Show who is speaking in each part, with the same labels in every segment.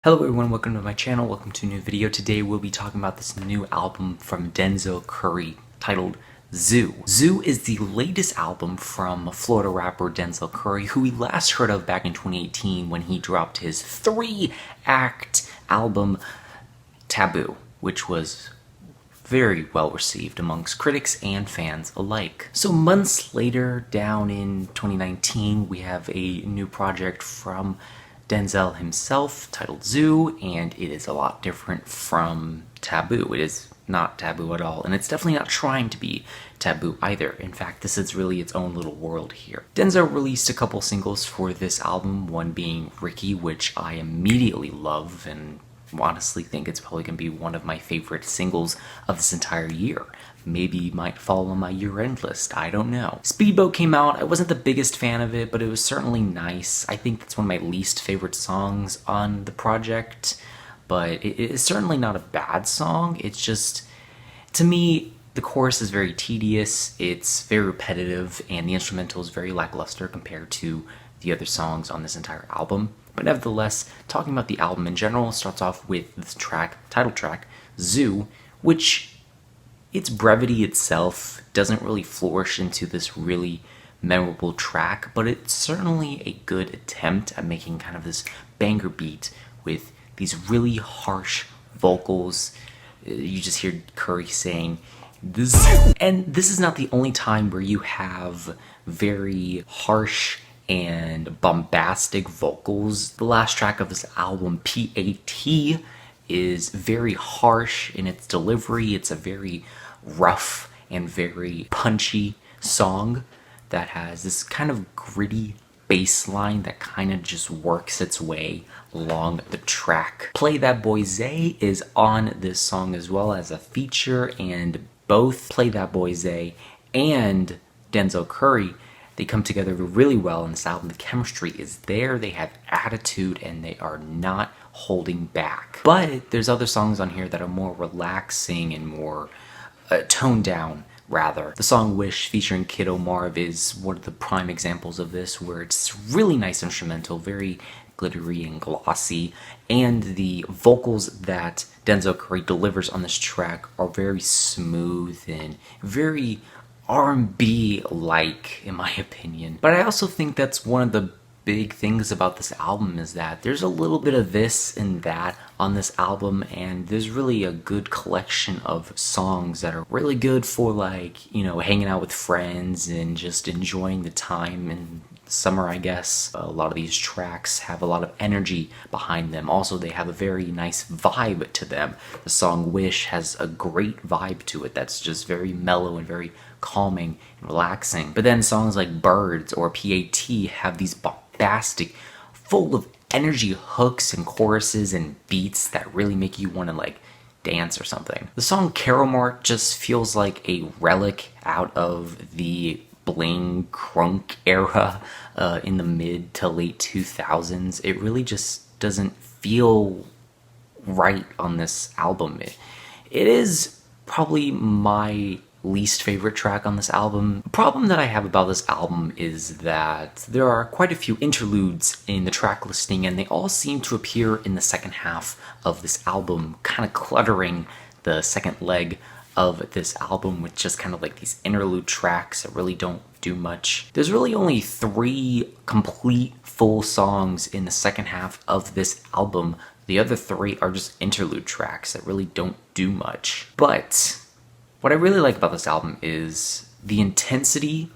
Speaker 1: Hello everyone, welcome to my channel, welcome to a new video. Today we'll be talking about this new album from Denzel Curry titled ZUU. ZUU is the latest album from Florida rapper Denzel Curry, who we last heard of back in 2018 when he dropped his 3-act album Taboo, which was very well received amongst critics and fans alike. So months later, down in 2019, we have a new project from Denzel himself titled ZUU, and it is a lot different from Taboo. It is not taboo at all, and it's definitely not trying to be taboo either. In fact, this is really its own little world here. Denzel released a couple singles for this album, one being Ricky, which I immediately love and honestly think it's probably going to be one of my favorite singles of this entire year. Maybe might fall on my year-end list, I don't know. Speedboat came out. I wasn't the biggest fan of it, but it was certainly nice. I think that's one of my least favorite songs on the project, but it is certainly not a bad song. It's just, to me, the chorus is very tedious, it's very repetitive, and the instrumental is very lackluster compared to the other songs on this entire album. But nevertheless, talking about the album in general, starts off with this title track, ZUU, which its brevity itself doesn't really flourish into this really memorable track, but it's certainly a good attempt at making kind of this banger beat with these really harsh vocals. You just hear Curry saying this, and this is not the only time where you have very harsh and bombastic vocals. The last track of this album, PAT, is very harsh in its delivery. It's a very rough and very punchy song that has this kind of gritty bass line that kind of just works its way along the track. Play That Boy Zay is on this song as well as a feature, and both Play That Boy Zay and Denzel Curry, they come together really well in this album. The chemistry is there, they have attitude, and they are not holding back. But there's other songs on here that are more relaxing and more toned down, rather. The song Wish featuring Kiddo, Marv is one of the prime examples of this, where it's really nice instrumental, very glittery and glossy, and the vocals that Denzel Curry delivers on this track are very smooth and very R&B-like, in my opinion. But I also think that's one of the big things about this album, is that there's a little bit of this and that on this album, and there's really a good collection of songs that are really good for, like, you know, hanging out with friends and just enjoying the time in summer, I guess. A lot of these tracks have a lot of energy behind them. Also, they have a very nice vibe to them. The song Wish has a great vibe to it that's just very mellow and very calming and relaxing. But then songs like Birds or PAT have these bombastic, full of energy hooks and choruses and beats that really make you want to, like, dance or something. The song CAROLMART just feels like a relic out of the bling crunk era in the mid to late 2000s. It really just doesn't feel right on this album. It is probably my least favorite track on this album. The problem that I have about this album is that there are quite a few interludes in the track listing, and they all seem to appear in the second half of this album, kind of cluttering the second leg of this album with just kind of like these interlude tracks that really don't do much. There's really only 3 complete full songs in the second half of this album. The other 3 are just interlude tracks that really don't do much. But what I really like about this album is the intensity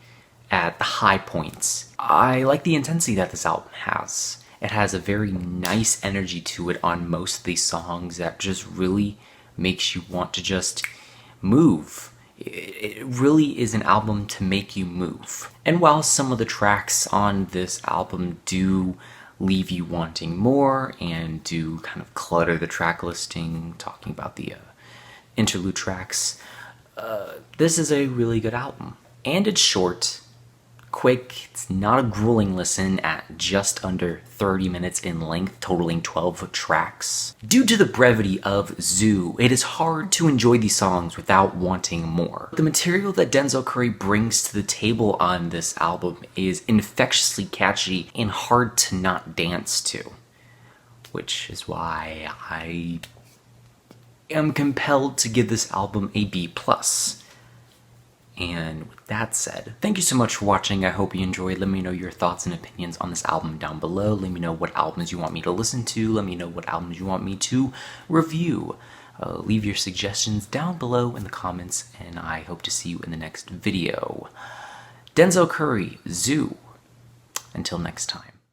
Speaker 1: at the high points. I like the intensity that this album has. It has a very nice energy to it on most of these songs that just really makes you want to just move. It really is an album to make you move. And while some of the tracks on this album do leave you wanting more and do kind of clutter the track listing, talking about the interlude tracks, this is a really good album. And it's short, quick, it's not a grueling listen at just under 30 minutes in length, totaling 12 tracks. Due to the brevity of ZUU, it is hard to enjoy these songs without wanting more. The material that Denzel Curry brings to the table on this album is infectiously catchy and hard to not dance to. which is why I am compelled to give this album a B+. And with that said, thank you so much for watching. I hope you enjoyed. Let me know your thoughts and opinions on this album down below. Let me know what albums you want me to listen to. Let me know what albums you want me to review. Leave your suggestions down below in the comments, and I hope to see you in the next video. Denzel Curry, ZUU. Until next time.